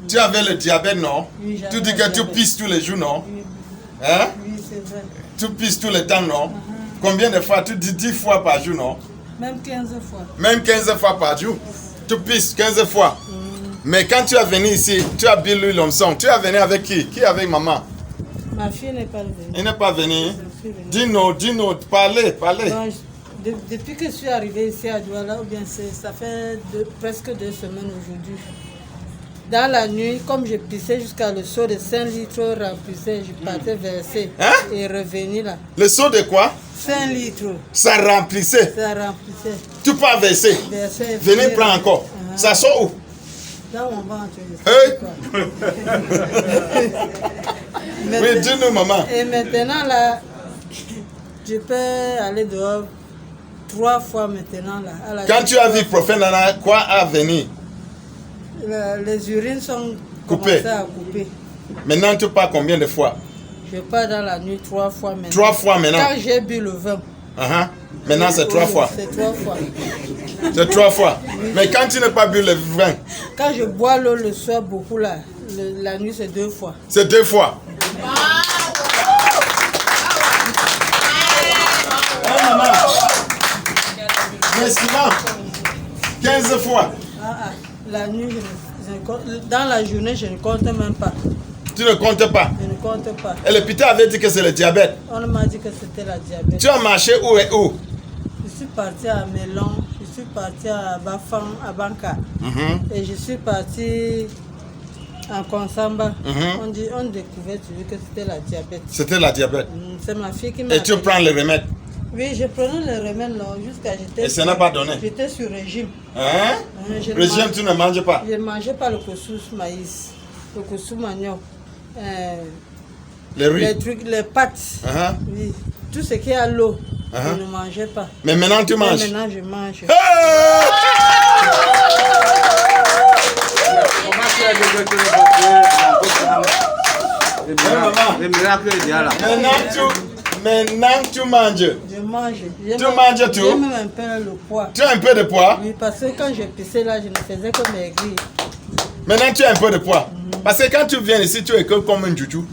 Tu avais le diabète, non? Oui, tu dis que tu pisses tous les jours, non? Oui, Hein? oui c'est vrai. Tu pisses tout le temps, non? Combien de fois? Tu dis 10 fois par jour, non? Même 15 fois. Même 15 fois par jour? Tu pisses 15 fois? Mais quand tu es venu ici, tu as bu l'huile l'onction. Tu es venu avec qui? Qui avec maman? Ma fille n'est pas venue. Elle n'est pas venue? Dis-nous, parlez. Donc, depuis que je suis arrivée ici à Douala, ou bien ça fait presque 2 semaines aujourd'hui. Dans la nuit, comme je pissais jusqu'à le seau de 5 litres remplissait, je partais verser et revenir là. Le seau de quoi? 5 litres. Ça remplissait. Ça remplissait. Tu peux verser. Venez prendre encore. Ça sort où? Dans mon ventre. Hey. Oui, dis-nous, maman. Et maintenant là, je peux aller dehors 3 fois maintenant là. Quand tu as vu prophète Nana, quoi a venu? Les urines sont coupées. À couper. Maintenant, tu pars combien de fois? Je pars dans la nuit 3 fois maintenant. 3 fois maintenant? Quand j'ai bu le vin. Maintenant, c'est 3 fois. C'est 3 fois. C'est 3 fois. Oui. Mais quand tu n'as pas bu le vin? Quand je bois l'eau le soir beaucoup là, la nuit c'est 2 fois. C'est 2 fois. Maman. Mais souvent, 15 fois. La nuit, dans la journée, je ne compte même pas. Tu ne comptes pas? Je ne compte pas. Et l'hôpital avait dit que c'est le diabète? On m'a dit que c'était la diabète. Tu as marché où et où? Je suis partie à Mélon, je suis partie à Bafang, à Banca. Et je suis partie à Konsamba. On découvrait que c'était la diabète. C'était la diabète? C'est ma fille qui m'a... Et tu prends le remède? Oui, je prenais le remède jusqu'à j'étais... Et ça n'a pas donné? J'étais sur régime. Régime, tu ne manges pas? Je ne mangeais pas le couscous maïs, le couscous manioc, le riz, les trucs, les pâtes, oui. Tout ce qui est à l'eau, je ne mangeais pas. Mais maintenant tu manges? Maintenant je mange. Maintenant tu manges. Je mange. Tu manges tout? J'ai même un peu le poids. Tu as un peu de poids? Oui, parce que quand je pissais là, je ne faisais que maigrir. Maintenant tu as un peu de poids? Parce que quand tu viens ici, tu es comme un joujou.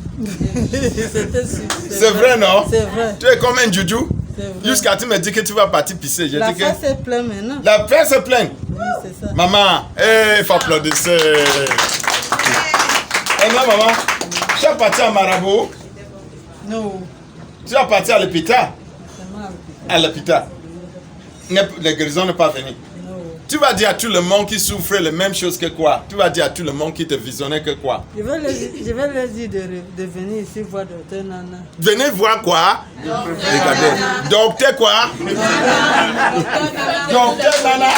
C'est vrai, non? C'est vrai. Tu es comme un joujou? Jusqu'à tu me dis que tu vas partir pisser. La face est pleine maintenant. La face est pleine? Oui, c'est ça. Maman, il faut applaudir. Et non, maman, tu es parti à Marabout? Non. Tu es parti à l'hôpital? À l'hôpital. La guérison n'est pas venue. Tu vas dire à tout le monde qui souffrait les mêmes choses que quoi? Tu vas dire à tout le monde qui te visionnait que quoi? Je vais leur dire de venir ici voir docteur Nana. Venez voir quoi? Regardez. Docteur quoi? Docteur Nana.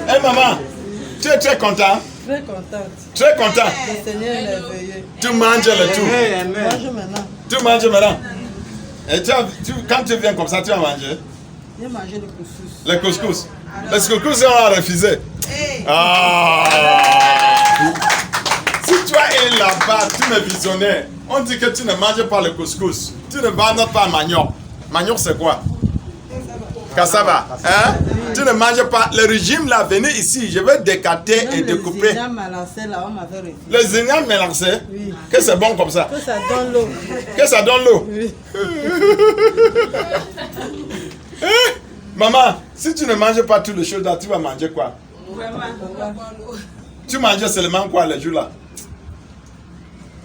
Hey maman, tu es très content? Très contente. Très content. Le Seigneur est merveilleux. Tu manges le tout. Mange maintenant. Tu manges maintenant. Et quand tu viens comme ça, tu vas manger? J'ai mangé le couscous. Le couscous. Le couscous, on a refusé. Si toi es là-bas, tu me visionnais, on dit que tu ne manges pas le couscous. Tu ne manges pas manioc. Manioc, c'est quoi? Cassava. Hein? Tu ne manges pas. Le régime là, venez ici, je vais décarter et découper. Le zéniam mélangé là, on m'avait refusé. Le zéniam mélangé? Oui. Que c'est bon comme ça? Que ça donne l'eau. Que ça donne l'eau? Oui. Maman, si tu ne manges pas toutes les choses là, tu vas manger quoi? Tu mangeais seulement quoi les jours là?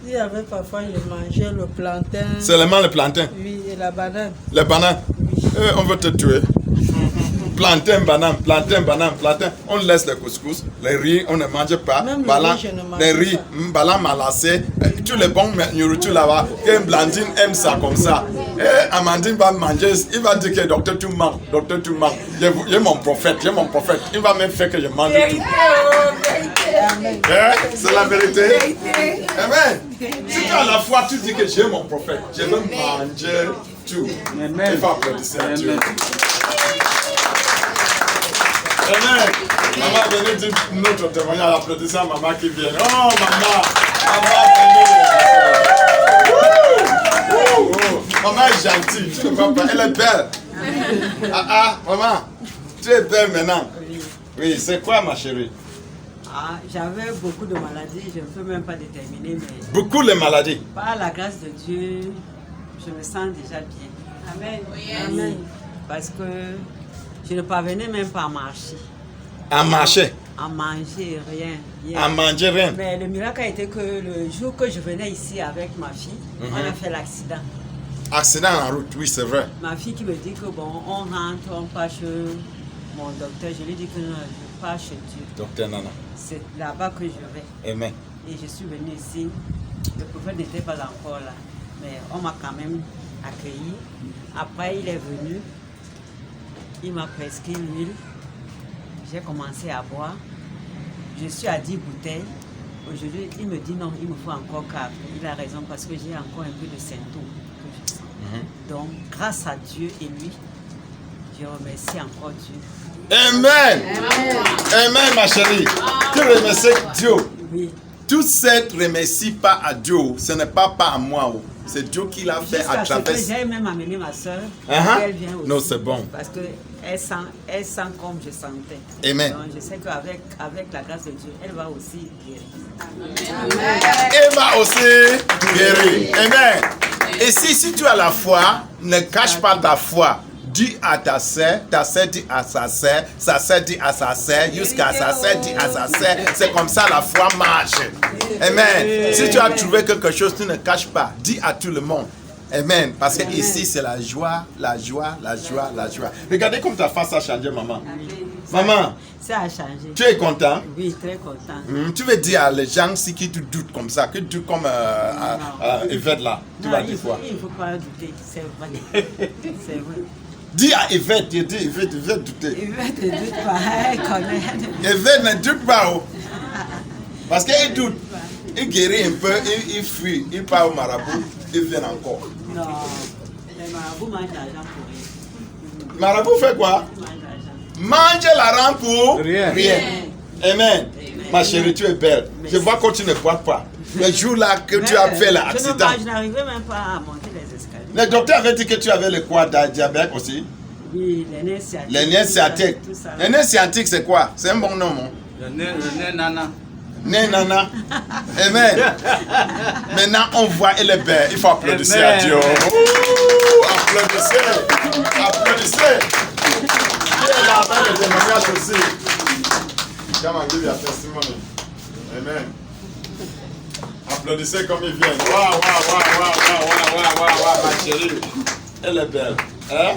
Il y avait parfois, je mangeais le plantain. Seulement le plantain? Oui, et la banane. Les bananes? On veut te tuer. Plantain, banane, plantain, banane, plantain. On laisse le couscous, les riz, on ne mange pas. Même Balan, le riz, je ne mange les riz, balan malassé. Tous les bons nourritures là-bas. Que Blandine aime ça comme ça. Et Amandine va manger, il va dire que docteur, tu manges, docteur, tu manges. J'ai mon prophète, j'ai mon prophète. Il va même faire que je mange tout. C'est la vérité. Amen. Si tu as la foi, tu dis que j'ai mon prophète. Je veux manger tout. Il faut applaudir à Dieu. Amen. Maman, venez dire notre témoignage. Applaudissez à maman qui vient. Oh, maman. Maman, venez. Maman est gentille. Tu ne vois pas. Elle est belle. Maman. Tu es belle maintenant. Oui. Oui, c'est quoi ma chérie? Ah, j'avais beaucoup de maladies, je ne peux même pas déterminer, mais Beaucoup les maladies. par la grâce de Dieu, je me sens déjà bien. Amen. Amen. Parce que je ne parvenais même pas à marcher, À marcher, à manger, rien. à manger rien. Mais le miracle a été que le jour que je venais ici avec ma fille, on a fait l'accident. Accident en route, oui, c'est vrai. Ma fille qui me dit que bon, on rentre, on part chez mon docteur. Je lui dis que non, je pars chez Dieu. Docteur Nana. C'est là-bas que je vais. Amen. Et je suis venue ici. Le prophète n'était pas encore là. Mais on m'a quand même accueilli. Après, il est venu. Il m'a prescrit l'huile. J'ai commencé à boire. Je suis à 10 bouteilles. Aujourd'hui, il me dit non, il me faut encore 4. Il a raison parce que j'ai encore un peu de symptômes que je sens. Donc, grâce à Dieu et lui, je remercie encore Dieu. Amen. Amen, ma chérie. Tu remercies Dieu. Oui. Tout cette remercie pas à Dieu, ce n'est pas à moi. C'est Dieu qui l'a fait à Jusqu'à ce que travers. j'ai même amené ma soeur. Elle vient aussi. Non, c'est bon. Parce qu'elle sent comme je sentais. Amen. Donc, je sais qu'avec la grâce de Dieu, elle va aussi guérir. Elle va aussi guérir. Amen. Et si tu as la foi, ne cache pas ta foi. Dis à ta sœur dit à sa sœur dit à sa sœur, jusqu'à sa sœur dit à sa sœur. C'est comme ça la foi marche. Amen. Si tu as trouvé quelque chose, tu ne caches pas. Dis à tout le monde. Amen. Parce que ici, c'est la joie, la joie, la joie, la joie. Regardez comme ta face a changé, maman. Maman, Ça a changé. tu es content? Oui, très content. Tu veux dire à les gens si qui te doutent comme ça, que tu comme Yvette là, tu vas dire quoi? Il ne faut pas douter, c'est vrai. C'est vrai. Dis à Yvette, Yvette douter. Il ne te doute pas, elle connaît. Yvette ne doute pas. Oh. Parce qu'il doute. Il guérit un peu, il fuit, il part au marabout, il vient encore. Non, les marabouts mangent l'argent pour rien. Marabout fait quoi? Ils mangent l'argent. Mange l'argent pour rien. Amen. Ma chérie, tu es belle. Je vois que tu ne bois pas. Le jour là que tu as fait l'accident. Je n'arrivais même pas à monter les escaliers. Le docteur avait dit que tu avais le quoi, diabète aussi? Oui, les nerfs sciatiques. Les nerfs sciatiques. Tout ça. Les nerfs sciatiques, c'est quoi? C'est un bon nom, non? Le nez nana. Né nana. Amen. Maintenant, on voit, elle est belle. Il faut applaudisser à Dieu. Ouh, applaudissez. Applaudissez. Qui est là avec le témoignage aussi? Come on, give your testimony. Amen. Applaudissez comme ils viennent. Waouh, ma chérie. Elle est belle. Hein?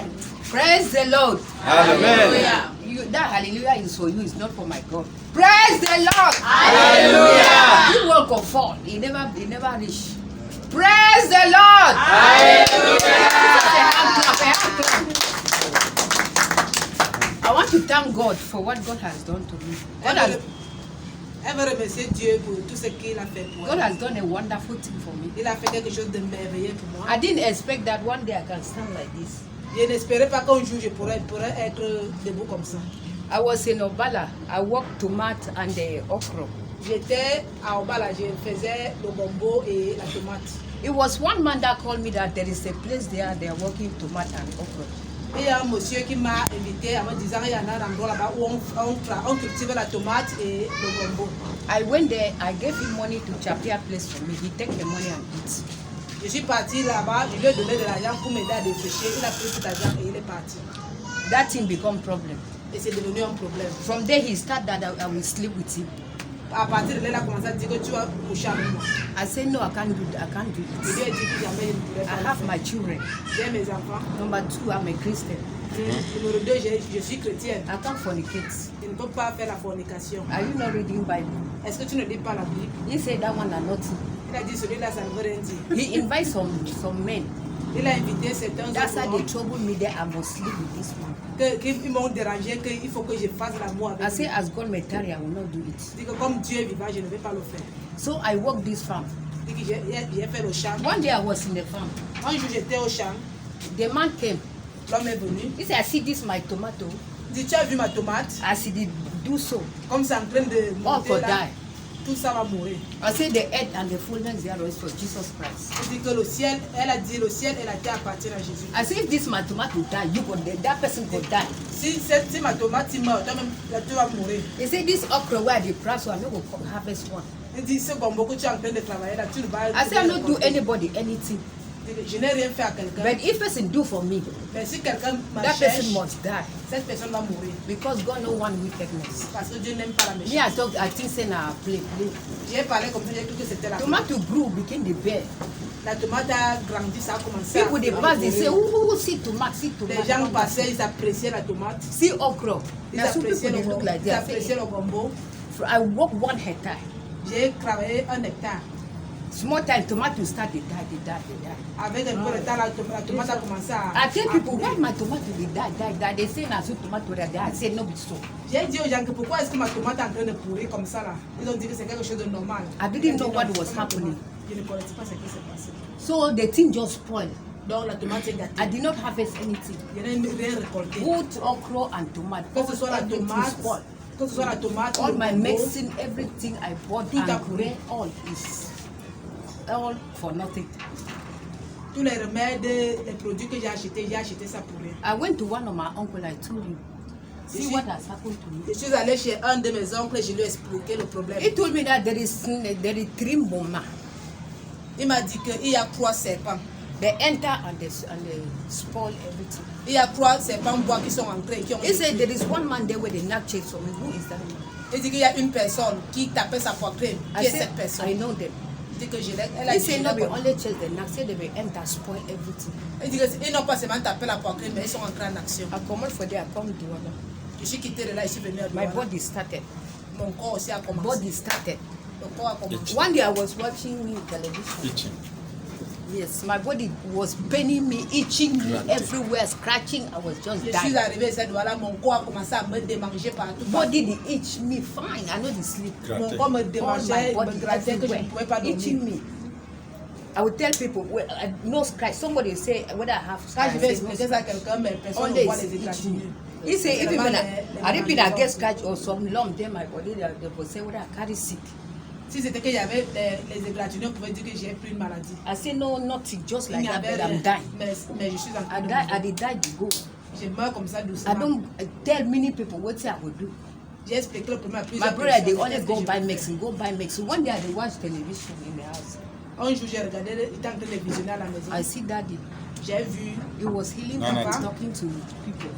Praise the Lord. Hallelujah. That hallelujah is for you, it's not for my God. Praise the Lord. Hallelujah. He won't conform. He never reach. Praise the Lord. Hallelujah. I want to thank God for what God has done to me. Elle veut remercier Dieu pour tout ce qu'il a fait pour God elle. has done a wonderful thing for me. Il a fait quelque chose de merveilleux pour moi. I didn't expect that one day I can stand like this. Je n'espérais pas qu'un jour je pourrais être debout comme ça. I was in Obala. I worked tomato and the okra. J'étais à Obala, je faisais le gombo et la tomate. It was one man that called me that there is a place there they are working tomato and okra. Et il y a un monsieur qui m'a invité en me disant qu'il y en a un endroit là-bas où on cultive la tomate et le gombo. I went there, I gave him money to prepare place for me. He take the money and eat. Je suis partie là-bas, je lui ai donné de l'argent pour m'aider à défricher. Il a pris cet argent et il est parti. That thing become problem. Et c'est devenu un problème. From there he started that I will sleep with him. À partir de là, il a commencé à dire que tu vas coucher avec moi. I said no, I can't do Je lui ai it. dit que jamais je ne pourrais pas I le have faire. my children. J'ai mes enfants. Number 2, I'm a Christian. Numéro 2, je suis chrétienne. I can't fornicate. Je ne peux pas faire la fornication. Are you not reading Bible? Est-ce que tu ne lis pas la Bible? He said that one are nothing. Il a dit celui-là, ça ne veut rien dire. He invites some men. Il a invité certains That's why they hommes trouble me there. I must sleep with this man. qui m'ont dérangé, qu'il faut que je fasse l'amour I avec say lui. as God may tarry, I will not do it. Je dis que comme Dieu est vivant, je ne vais pas le faire. So I work this farm. Je dis que j'ai fait le champ. One day I was in the farm. Un jour, j'étais au champ. The man came. L'homme est venu. He said, I see this my tomato. Il dit, tu as vu ma tomate? As he did do so, Comme c'est en train de all monter could là. die. tout ça va mourir. I say the earth and the fullness thereof is for Jesus Christ. Il dit que le ciel, elle a dit le ciel et la terre appartiennent à Jésus. I say if this my tomato die, you could that person could die. Si ma tomate meurt, toi-même, tu vas mourir. He say this okra where the price one, no go harvest one. Il dit ce gombo que tu es en train de travailler là, tu ne vas. I say I don't do anybody anything. Je n'ai rien fait à quelqu'un. But if person do for me, Mais si quelqu'un that m'achète, person must die. cette personne va mourir. Because God no one wickedness. Parce que Dieu n'aime pas la Me, méchanceté. I think say na play. J'ai parlé comme ça, j'ai cru que c'était la Tomato grew became the bear. La tomate a grandi, ça a commencé à People they pass, they say, who see tomato, see Les gens tomato. passaient, ils appréciaient la tomate. See okra. Ils Now some appréciaient people le they look gombo. like Ils that. appréciaient le gombo. I work 1 hectare. J'ai travaillé 1 hectare. Small time tomato start they die. Avec un peu de temps, la tomate a commencé à... I tell people why my tomato they die. They say na so tomato they die. I say no be so. J'ai dit aux gens que pourquoi est-ce que ma tomate est en train de pourrir comme ça là? Ils ont dit que c'est quelque chose de normal. I didn't know J'ai dit what non, was c'est ma happening. tomate. Je ne connaissais pas ce qui s'est passé. So the thing just spoiled. Donc la tomate est I gâtée. did not harvest anything. Je n'ai rien récolté. Both okra and tomato. Que ce soit la everything tomate, spoiled. que ce soit la tomate, All le my gombo, medicine, everything I bought Tout a and pourri. grain, all is all for nothing. tous les remèdes, les produits que j'ai acheté ça pour rien. I went to one of my uncle. I told him, see see- what has happened to me. Je suis allée chez un de mes oncles et je lui ai expliqué le problème. He told me that there is 3 moma. Il m'a dit qu'il y a 3 serpents. They enter and they spoil everything. Il y a 3 serpents bois qui sont entrés et qui ont He said détruit. there is one man there with a knife chase for me. Who is that man? Il dit qu'il y a une personne qui tapait sa poitrine. Qui I est said, cette personne? I know them. Il dit que je l'ai. Elle a He dit said je no, l'ai we connue. only chase the knife. Say they will enter, spoil everything. Il dit qu'ils n'ont pas seulement tapé la poitrine, mais ils sont entrés en action. I come out for there, I come to Douala. Je suis quitté de là, je suis venu à My Douala. body started. Mon corps aussi a commencé. Body started. Le corps a commencé. One day I was watching television. Itching. Yes, my body was paining me, itching me everywhere, scratching. I was just Je suis dying. arrivé à cette Douala, mon corps a commencé à me démanger partout. Body they itch me fine. I know the sleep. Mon corps me All démangeait, my me body grattait que je ne everywhere, pouvais pas itching dormir. me. I would tell people, well, no scratch. Somebody say whether I have Quand scratch. je I vais say, no expliquer ça à quelqu'un, mais personne ne Only voit is les itching égratignures. me. He say even when I repeat I get Seulement scratch or some lump there my body, they will say whether I carry sick. Si c'était qu'il y avait les égratignures, on pouvait dire que j'ai pris une maladie. I say no, nothing, just Il like n'y that, avait but I'm rien. dying. Mais je suis en train I de die, I mourir. did die to go. Je meurs comme ça I doucement. don't tell many people what I will do. J'ai expliqué le problème à My plusieurs brother, they personnes. always Qu'est-ce go que je buy peux medicine, go buy medicine. One day I dey watch television in the house. faire? Un jour, j'ai regardé, il était en train de visionner à la maison. I see daddy. J'ai vu, He was healing No, people, no. talking to people.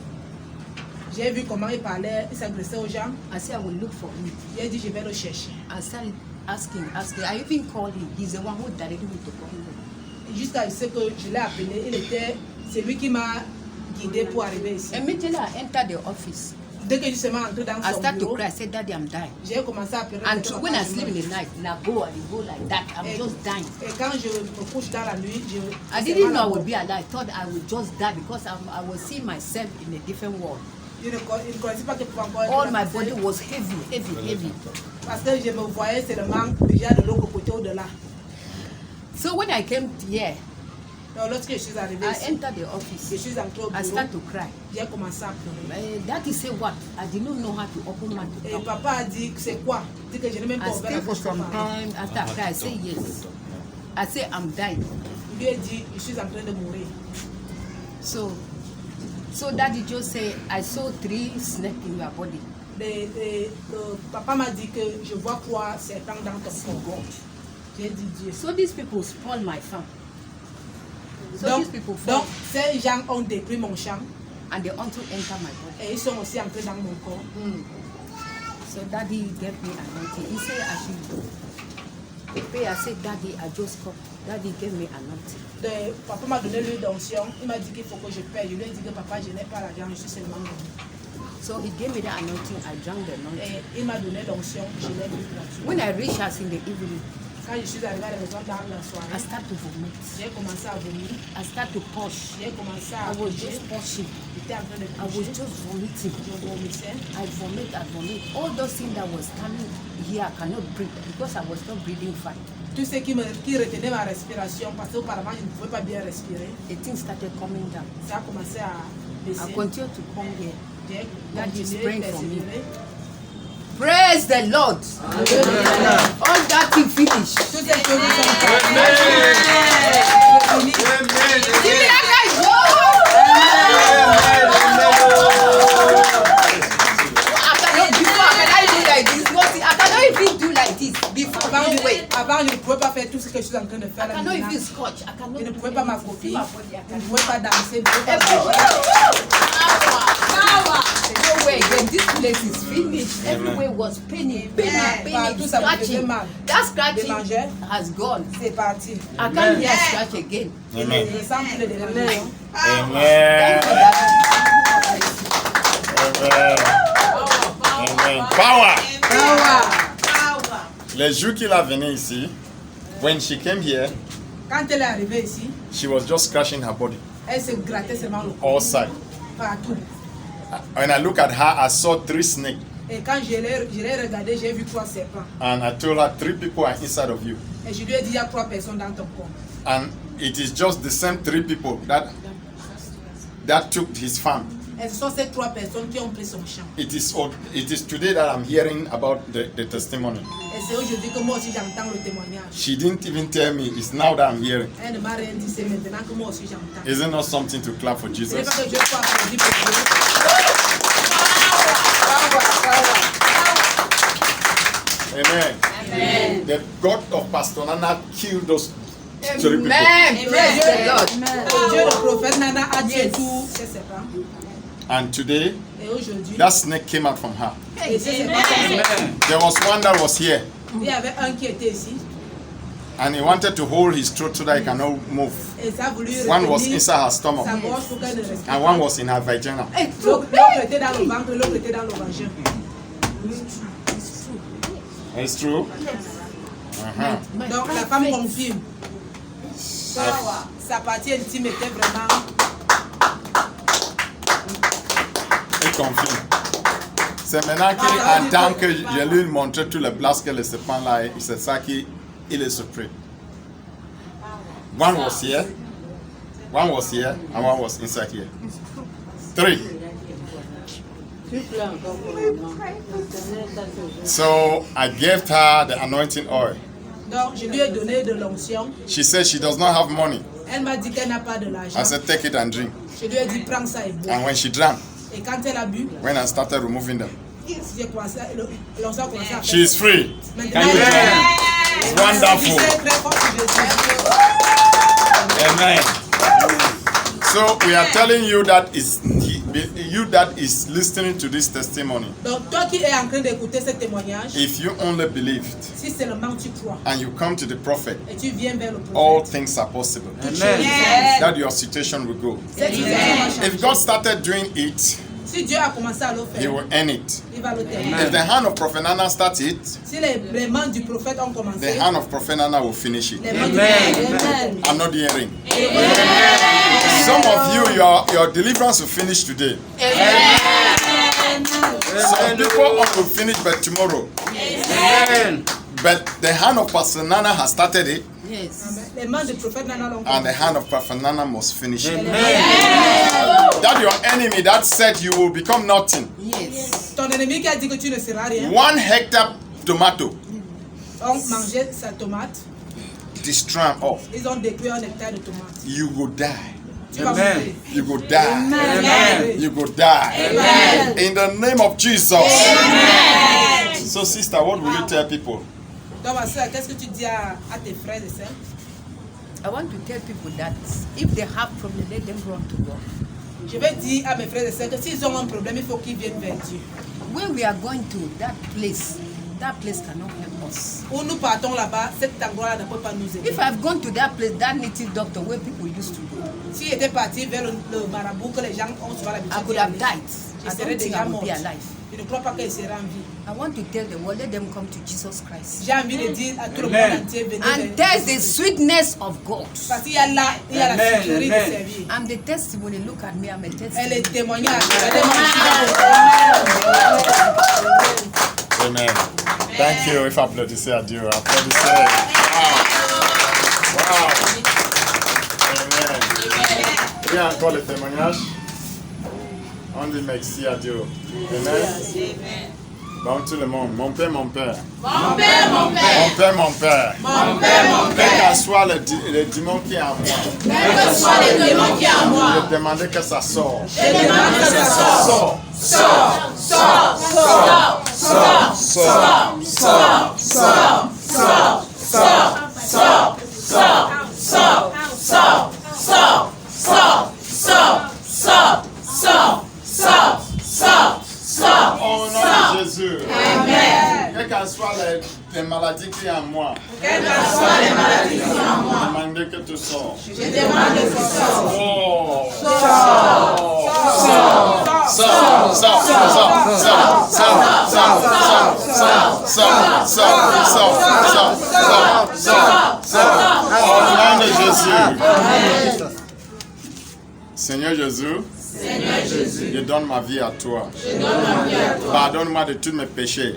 j'ai vu comment il parlait, il s'adressait aux gens. I said I will look for him. J'ai dit, je vais le chercher. I started asking. I even called him. He's the one who directed me to call him. Et jusqu'à ce que je l'ai appelé, c'est lui qui m'a guidé pour arriver ici. Immediately I entered the office. Dès que je suis entré dans I son started to bureau, cry. I said, Daddy, I'm dying. j'ai commencé à pleurer. And Parce que when I papa, je sleep in meurs. the night, and I go like that, I'm Et- just dying. Et quand je me couche dans la nuit, I didn't know I would be alive. I thought I would just die because I was seeing myself in a different world. Je ne connaissais pas que pouvait encore être All là my parce que- body was heavy. Parce que je me voyais seulement déjà de l'autre côté au-delà. So when I came here, Donc lorsque je suis arrivé I ici, entered the je office. suis entré au I bureau, started to cry. j'ai commencé à pleurer. Daddy said what? I did not know how to open my Et door. papa a dit, c'est quoi? Il dit que je n'ai même I pas ouvert la stayed for bouche pour some parler. time. After I cried, I said yes. I said I'm dying. Il lui a dit, je suis en train de mourir. So Daddy just said, I saw 3 snakes in your body. Le papa m'a dit que je vois quoi serpent dans ton corps. J'ai dit Dieu. So these people spoil my farm. So Donc, these people fall donc, ces gens ont détruit mon champ and they want to enter my body. et ils sont aussi entrés dans mon corps. So Daddy gave me anointing. He said I should pay. I said, Daddy, I just come. Daddy gave me anointing. Papa m'a donné l'huile d'onction. Il m'a dit qu'il faut que je paye. Je lui ai dit que papa, je n'ai pas l'argent, je suis seulement venu. So he gave me the anointing. I drank the anointing. Et il m'a donné l'onction, je l'ai bu gratuit. When I reached house in the evening, Quand je suis arrivé à la maison dans la I soirée, started to vomit. j'ai commencé à vomir. I started to push. J'ai commencé à I was bouger. just pushing. J'étais en train de I was bouger. just vomiting. Je vomissais. I vomit. All those things that was coming here, I cannot breathe because I was not breathing fine. Tout ce qui retenait ma respiration, parce qu'auparavant, je ne pouvais pas bien respirer. The things started coming down. Ça a commencé à I baisser. continued to come here. J'ai That is continué, praying for me. persévéré. Praise the Lord. All that thing finished. Toutes ces choses sont Give me that guy, Joe. I cannot even do like this before. Avant, je ne pouvais pas faire tout ce que je suis en train de faire. I cannot even scotch. I cannot. Je ne pouvais pas m'accroupir. Je ne pouvais pas danser. No way. When this place is finished, everywhere was paining, scratching. That scratching has gone. C'est parti. I can't hear scratch again. Amen. Je sens plus le dérangeement. Amen. Amen. Power. Les jours qu'il a venu ici, when she came here, Quand elle est arrivée ici, she was just scratching her body elle se grattait seulement le corps, all side. partout. When I look at her, I saw 3 snakes, Et quand je l'ai regardée, j'ai vu 3 serpents. and I told her 3 people are inside of you, Et je lui ai dit, il y a 3 personnes dans ton corps. and it is just the same 3 people that took his farm. Et ce sont ces 3 personnes qui ont pris son champ. It is today that I'm hearing about the testimony. Et c'est aujourd'hui que moi aussi j'entends le témoignage. She didn't even tell me. It's now that I'm hearing. Elle ne m'a rien dit, c'est maintenant que moi aussi j'entends. Isn't that something to clap for Ce Jesus? n'est pas que Dieu soit applaudi pour Dieu. Amen. The God of Pastor Nana killed those 3 people. Amen. Praise the Lord. Dieu, le prophète Nana, a tué tous ces serpents. And today, Et aujourd'hui, that snake came out from her. et ces serpents sont sortis. There was one that was here, Il y avait un qui était ici. and he wanted to hold his throat so that he cannot move. Et ça a voulu One was retenir inside her sa stomach, gorge pour qu'elle ne respire and one was in her vagina. Hey, L'autre était dans le ventre, l'autre était dans le vagin. It's true. Donc la femme confirme. Sa partie intime était vraiment. Il confirme. C'est maintenant qu'il attend que je lui montre tout le blast que le serpent là, et c'est ça qu'il est surpris. One was here, and one was inside here. 3. So I gave her the anointing oil. Donc je lui ai donné de l'onction. She said she does not have money. Elle m'a dit qu'elle n'a pas de l'argent. I said take it and drink. Je lui ai dit prends ça et bois. And when she drank, Et quand elle a bu, when I started removing them, j'ai commencé, l'onction a commencé à faire. she is free. Maintenant, It's wonderful. c'est très fort pour Jésus. Amen. So we are telling you that you that is listening to this testimony. Donc toi qui es en train d'écouter ce témoignage, If you only believed si seulement tu crois and you come to the prophet, et tu viens vers le all prophète, things are possible. Yes. That your situation will go. cette situation va If changer. God started doing it, Si Dieu a commencé à le He faire, will end it. il va le terminer. If the hand of Prophet Nana starts it, Si les mains du prophète ont commencé, the hand of Prophet Nana will finish it. les mains du prophète. I'm not hearing. Some of you, your deliverance will finish today. Some people will finish by tomorrow. But the hand of Pastor Nana has started it, Yes. Les mains du prophète Nana l'ont and the commencé. hand of Prophet Nana must finish it. That your enemy that said you will become nothing. Yes. Ton ennemi qui a dit que tu ne seras rien, 1 hectare tomato, ont mangé sa tomate, destroy them all. ils ont détruit 1 hectare de tomates. You will die. Tu vas mourir. You will die. Amen. You will die. Amen. In the name of Jesus. So, sister, what will you tell people? Donc ma soeur, qu'est-ce que tu dis à tes frères et sœurs? I want to tell people that if they have problem, let them run to God. Je vais dire à mes frères et sœurs que s'ils ont un problème, il faut qu'ils viennent vers Dieu. When we are going to that place cannot help us. Où nous partons là-bas, cet endroit-là ne peut pas nous aider. If I've gone to that place, that native doctor where people used to go, Si j'étais parti vers le marabout que les gens ont souvent l'habitude I could d'y have aller, died. je I serais don't think déjà I would morte. be alive. Je ne crois pas qu'elle sera en vie. I want to tell the world, let them come to Jesus Christ. J'ai envie de dire à tout le monde entier, venez And vers taste the sweetness of God. Parce qu'il y a là, il y a la sucrerie de servir. I'm the testimony. Look at me, I'm a Elle testimony. est témoignage. Amen. Thank you. If I applaudissez à Dieu, applaudissez. Wow. Amen. Il y a encore le témoignage. On dit merci à Dieu. Amen. Bon, tout le monde. Mon père, mon père. Mon père, mon père. Mon père, mon père. Mon père, mon Quel père. qu'en soit le démon qui est en moi, Quel que soit le démon qui est en moi, je demandais que ça sorte. je demande que ça sorte. Sors. Sors, sors, sors, sors, sors, sors, sors, sors, sors, sors, sors, sors, sors, sors, sors, sors, sors, sors, sors, sors. Au nom de Jésus. Amen. Quel qu'en soit les maladies qui sont en moi, Quelles que soient les maladies qui sont en moi, je demandais que tu sors. je demande que tu sors. Oh. Au nom de Jésus. Seigneur Jésus, je donne ma vie à toi. Pardonne-moi de tous mes péchés.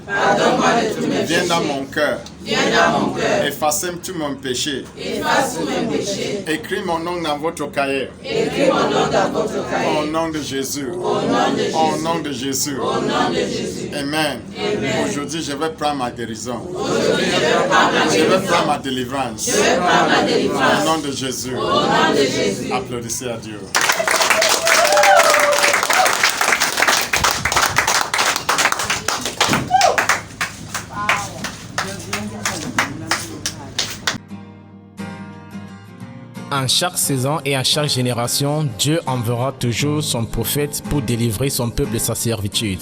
Viens dans mon cœur. Effacez tous mes péchés. Écris mon nom dans votre cahier. Au nom de Jésus. Au nom de Jésus. Amen. Aujourd'hui, je vais prendre ma guérison. Je vais prendre ma délivrance. Au nom de Jésus. Applaudissez à Dieu. En chaque saison et en chaque génération, Dieu enverra toujours son prophète pour délivrer son peuple de sa servitude.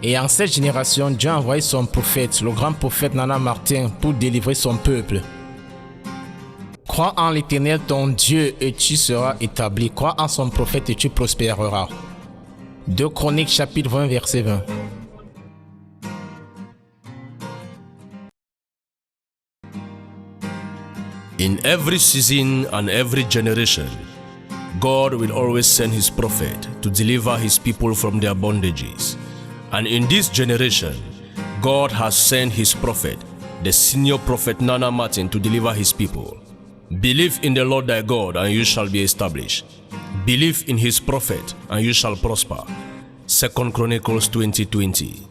Et en cette génération, Dieu a envoyé son prophète, le grand prophète Nana Martin, pour délivrer son peuple. Crois en l'Éternel ton Dieu et tu seras établi. Crois en son prophète et tu prospéreras. 2 Chroniques chapitre 20 verset 20. In every season and every generation, God will always send his prophet to deliver his people from their bondages. And in this generation, God has sent his prophet, the senior prophet Nana Martin, to deliver his people. Believe in the Lord thy God and you shall be established. Believe in his prophet and you shall prosper. 2 Chronicles 20:20.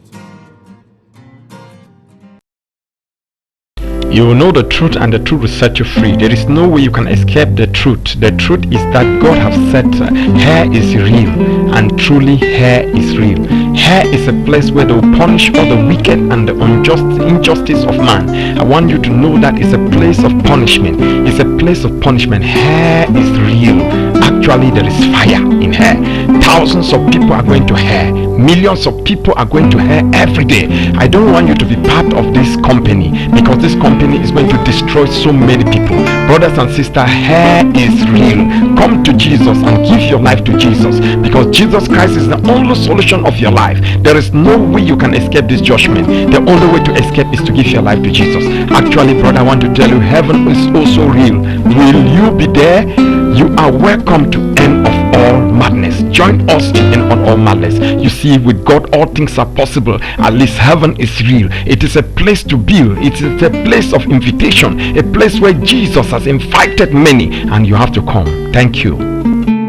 You will know the truth and the truth will set you free. There is no way you can escape the truth. The truth is that God has said hell is real, and truly hell is real. Hell is a place where they will punish all the wicked and the injustice of man. I want you to know that it's a place of punishment. It's a place of punishment. Hell is real. Actually, there is fire in hell. Thousands of people are going to hell. Millions of people are going to hell every day. I don't want you to be part of this company, because this company is going to destroy so many people. Brothers and sisters, hell is real. Come to Jesus and give your life to Jesus, because Jesus Christ is the only solution of your life. There is no way you can escape this judgment. The only way to escape is to give your life to Jesus. Actually, brother, I want to tell you, heaven is also real. Will you be there? You are welcome to end of all madness. Join us in end of all madness. You see, with God all things are possible. At least heaven is real. It is a place to build. It is a place of invitation, a place where Jesus has invited many, and you have to come. Thank you.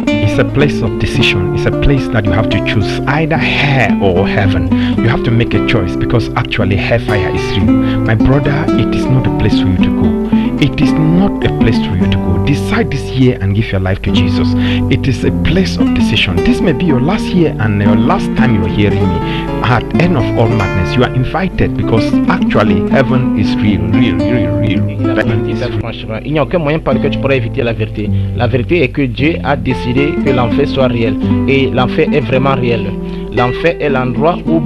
It's a place of decision. It's a place that you have to choose either hell or heaven. You have to make a choice, because actually hellfire is real. My brother, it is not a place for you to go. It is not a place for you to go. Decide this year and give your life to Jesus. It is a place of decision. This may be your last year and your last time you are hearing me. At the end of all madness, you are invited, because actually heaven is real. Heaven is real. Il n'y a aucun moyen par lequel tu pourrais éviter la vérité. La vérité est que Dieu a décidé que l'enfer soit réel. Et l'enfer est vraiment réel. L'enfer est l'endroit où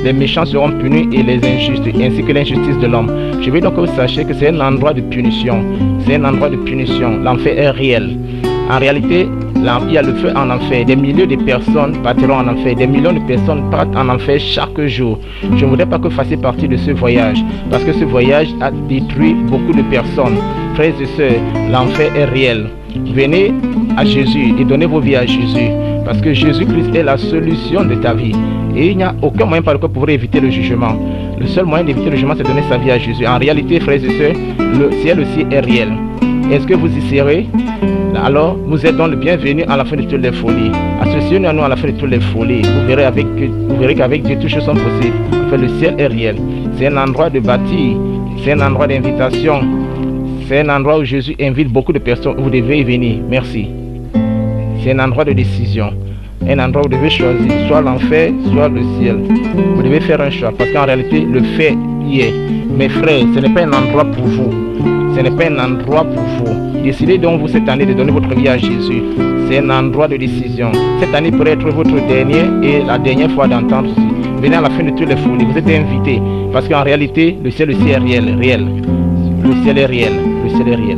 les méchants seront punis et les injustes, ainsi que l'injustice de l'homme. Je veux donc que vous sachiez que c'est un endroit de punition. C'est un endroit de punition. L'enfer est réel. En réalité, il y a le feu en enfer. Des milliers de personnes partiront en enfer. Des millions de personnes partent en enfer chaque jour. Je ne voudrais pas que vous fassiez partie de ce voyage, parce que ce voyage a détruit beaucoup de personnes. Frères et sœurs, l'enfer est réel. Venez à Jésus et donnez vos vies à Jésus, parce que Jésus-Christ est la solution de ta vie. Et il n'y a aucun moyen par lequel vous pourrez éviter le jugement. Le seul moyen d'éviter le jugement, c'est de donner sa vie à Jésus. En réalité, frères et sœurs, le ciel aussi est réel. Est-ce que vous y serez? Alors, nous êtes donc le bienvenu à la fin de toutes les folies. Associez-nous à nous à la fin de toutes les folies. Vous verrez qu'avec Dieu, toutes choses sont possibles. fait, le ciel est réel. C'est un endroit de bâtir, c'est un endroit d'invitation, c'est un endroit où Jésus invite beaucoup de personnes. Vous devez y venir. Merci. C'est un endroit de décision, un endroit où vous devez choisir, soit l'enfer, soit le ciel. Vous devez faire un choix, parce qu'en réalité, le fait y est. Mes frères, ce n'est pas un endroit pour vous. Ce n'est pas un endroit pour vous. Décidez donc vous cette année de donner votre vie à Jésus. C'est un endroit de décision. Cette année pourrait être votre dernière et la dernière fois d'entendre ceci. Venez à la fin de toutes les folies. Vous êtes invités. Parce qu'en réalité, le ciel est réel. Le ciel est réel. Le ciel est réel.